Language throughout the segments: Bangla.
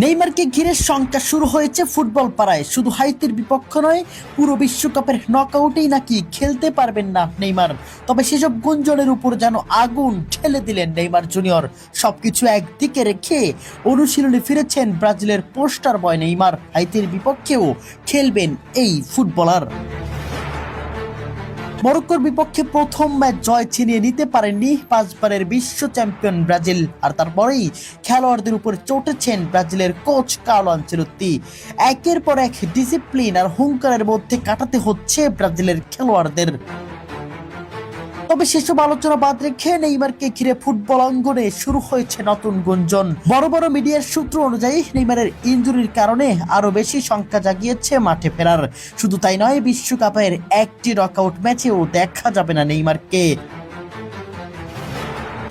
নেইমারকে ঘিরে শঙ্কা শুরু হয়েছে ফুটবল পাড়ায়। শুধু হাইতির বিপক্ষ নয়, পুরো বিশ্বকাপের নকআউটেই নাকি খেলতে পারবেন না নেইমার। তবে সেসব গুঞ্জনের উপর যেন আগুন ঠেলে দিলেন নেইমার জুনিয়র। সবকিছু একদিকে রেখে অনুশীলনে ফিরেছেন ব্রাজিলের পোস্টার বয় নেইমার। হাইতির বিপক্ষেও খেলবেন এই ফুটবলার। মরক্কোর বিপক্ষে প্রথম ম্যাচ জয় ছিনিয়ে নিতে পারেননি 5 বারের বিশ্ব চ্যাম্পিয়ন ব্রাজিল। আর তারপরেই খেলোয়াড়দের উপর চটেছেন ব্রাজিলের কোচ কার্লো আনচেলত্তি। একের পর এক ডিসিপ্লিন আর হুঙ্কারের মধ্যে কাটাতে হচ্ছে ব্রাজিলের খেলোয়াড়দের। তবে সেসব আলোচনা বাদ রেখে নেইমারকে ঘিরে ফুটবল অঙ্গনে শুরু হয়েছে নতুন গুঞ্জন। বড় বড় মিডিয়ার সূত্র অনুযায়ী নেইমারের ইনজুরির কারণে আরো বেশি শঙ্কা জাগিয়েছে মাঠে ফেরার। শুধু তাই নয়, বিশ্বকাপের একটি নকআউট ম্যাচেও দেখা যাবে না নেইমারকে।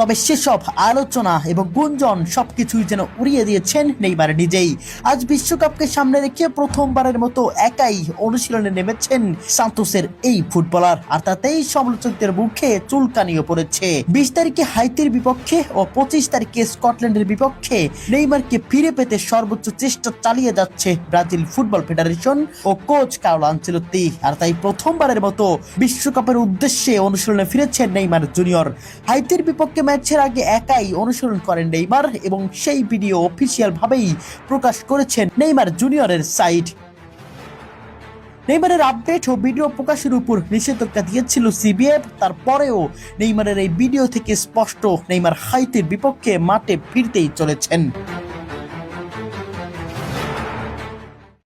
তবে সেসব আলোচনা এবং গুঞ্জন সবকিছুই যেন উড়িয়ে দিয়েছেন নেইমার নিজেই। আজ বিশ্বকাপকে সামনে রেখে প্রথমবারের মতো একাই অনুশীলনে নেমেছেন সান্তোসের এই ফুটবলার। আর তাতেই সমালোচকদের মুখে চুলকানিও পড়েছে। 20 তারিখে হাইতির বিপক্ষে ও 25 তারিখে স্কটল্যান্ডের বিপক্ষে নেইমারকে ফিরে পেতে সর্বোচ্চ চেষ্টা চালিয়ে যাচ্ছে ব্রাজিল ফুটবল ফেডারেশন ও কোচ কার্লো আনচেলত্তি। আর তাই প্রথমবারের মতো বিশ্বকাপের উদ্দেশ্যে অনুশীলনে ফিরেছেন নেইমার জুনিয়র। হাইতির বিপক্ষে ম্যাচের আগে একাই অনুসরণ করেন নেইমার এবং সেই ভিডিও অফিসিয়াল ভাবেই প্রকাশ করেছেন নেইমার জুনিয়রের সাইট। নেইমারের আপডেট ও ভিডিও প্রকাশের উপর নিষেধাজ্ঞা দিয়েছিল সিবিএফ। তারপরেও নেইমারের এই ভিডিও থেকে স্পষ্ট নেইমার হাইতির বিপক্ষে মাঠে ফিরতেই চলেছেন।